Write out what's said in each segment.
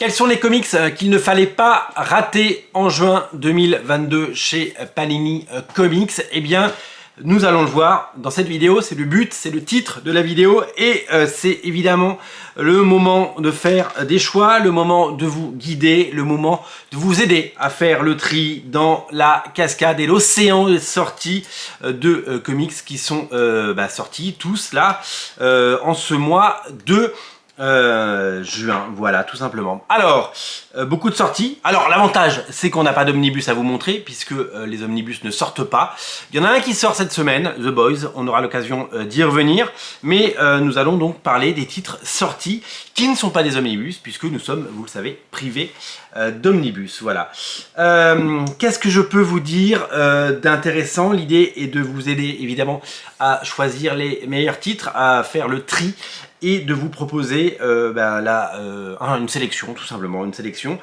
Quels sont les comics qu'il ne fallait pas rater en juin 2022 chez Panini Comics? Eh bien, nous allons le voir dans cette vidéo, c'est le but, c'est le titre de la vidéo et c'est évidemment le moment de faire des choix, le moment de vous guider, le moment de vous aider à faire le tri dans la cascade et l'océan de sorties de comics qui sont sortis tous là en ce mois de juin, voilà, tout simplement. Alors, beaucoup de sorties. Alors, l'avantage, c'est qu'on n'a pas d'omnibus à vous montrer, puisque les omnibus ne sortent pas. Il y en a un qui sort cette semaine, The Boys, on aura l'occasion d'y revenir, mais nous allons donc parler des titres sortis, qui ne sont pas des omnibus, puisque nous sommes, vous le savez, privés d'omnibus, voilà. Qu'est-ce que je peux vous dire d'intéressant? L'idée est de vous aider, évidemment, à choisir les meilleurs titres, à faire le tri, et de vous proposer une sélection, tout simplement, une sélection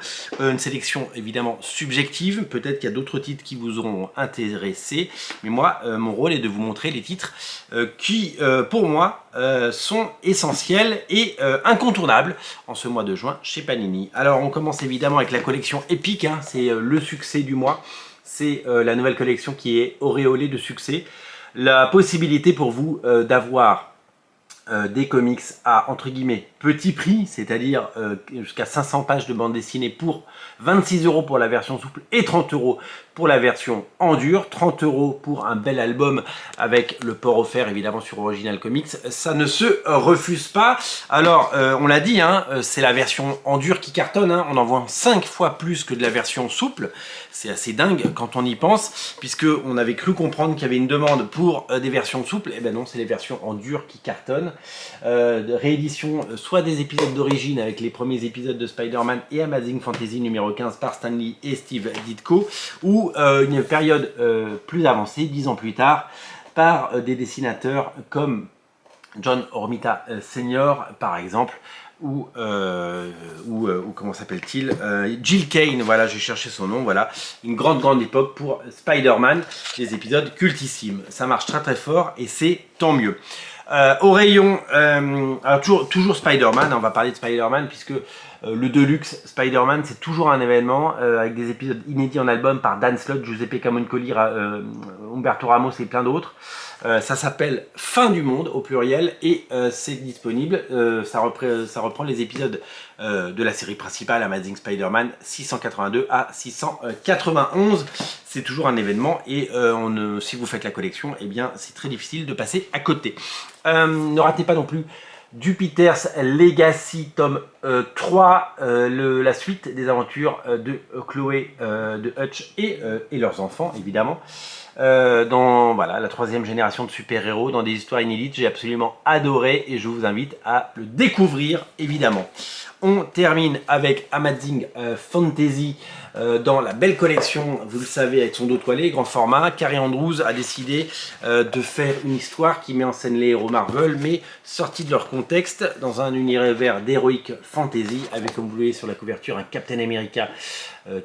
évidemment subjective. Peut-être qu'il y a d'autres titres qui vous auront intéressé, mais moi, mon rôle est de vous montrer les titres qui, pour moi, sont essentiels et incontournables en ce mois de juin chez Panini. Alors, on commence évidemment avec la collection épique, hein, c'est le succès du mois, c'est la nouvelle collection qui est auréolée de succès. La possibilité pour vous d'avoir des comics à, entre guillemets, petit prix, c'est-à-dire jusqu'à 500 pages de bande dessinée pour 26 € pour la version souple et 30 € pour la version en dur, 30 € pour un bel album avec le port offert évidemment sur Original Comics, ça ne se refuse pas. Alors on l'a dit, hein, c'est la version en dur qui cartonne, hein, on en vend 5 fois plus que de la version souple, c'est assez dingue quand on y pense, puisque on avait cru comprendre qu'il y avait une demande pour des versions souples, et ben non, c'est les versions en dur qui cartonnent. De réédition soit des épisodes d'origine avec les premiers épisodes de Spider-Man et Amazing Fantasy numéro 15 par Stan Lee et Steve Ditko, ou une période plus avancée, 10 ans plus tard, par des dessinateurs comme John Romita Senior par exemple, ou comment s'appelle-t-il, Jill Kane, voilà, j'ai cherché son nom, voilà, une grande époque pour Spider-Man, des épisodes cultissimes, ça marche très fort et c'est tant mieux. Au rayon, alors toujours Spider-Man, on va parler de Spider-Man puisque le Deluxe Spider-Man c'est toujours un événement avec des épisodes inédits en album par Dan Slott, Giuseppe Camuncoli, Humberto Ramos et plein d'autres. Ça s'appelle Fin du Monde au pluriel et c'est disponible, ça reprend les épisodes de la série principale Amazing Spider-Man 682 à 691. C'est toujours un événement et si vous faites la collection, eh bien c'est très difficile de passer à côté. Ne ratez pas non plus Jupiter's Legacy tome 3, la suite des aventures de Chloé, de Hutch et leurs enfants évidemment. Dans voilà, la 3e génération de super-héros, dans des histoires inédites, j'ai absolument adoré et je vous invite à le découvrir évidemment. On termine avec Amazing Fantasy dans la belle collection, vous le savez, avec son dos toilé, grand format. Carrie Andrews a décidé de faire une histoire qui met en scène les héros Marvel, mais sortis de leur contexte, dans un univers d'heroic fantasy, avec, comme vous le voyez sur la couverture, un Captain America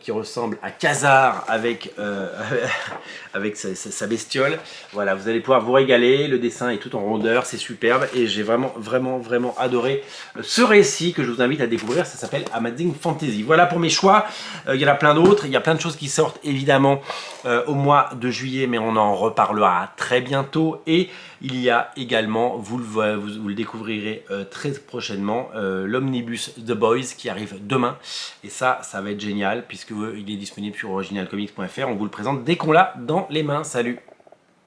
qui ressemble à Khazar avec sa bestiole. Voilà, vous allez pouvoir vous régaler, le dessin est tout en rondeur, c'est superbe et j'ai vraiment adoré ce récit que je vous invite à découvrir, ça s'appelle Amazing Fantasy. Voilà pour mes choix, il y en a plein d'autres, il y a plein de choses qui sortent évidemment au mois de juillet, mais on en reparlera très bientôt et il y a également, vous le découvrirez très prochainement, l'omnibus The Boys qui arrive demain et ça va être génial puisqu'il est disponible sur originalcomics.fr, on vous le présente dès qu'on l'a dans les mains. Salut!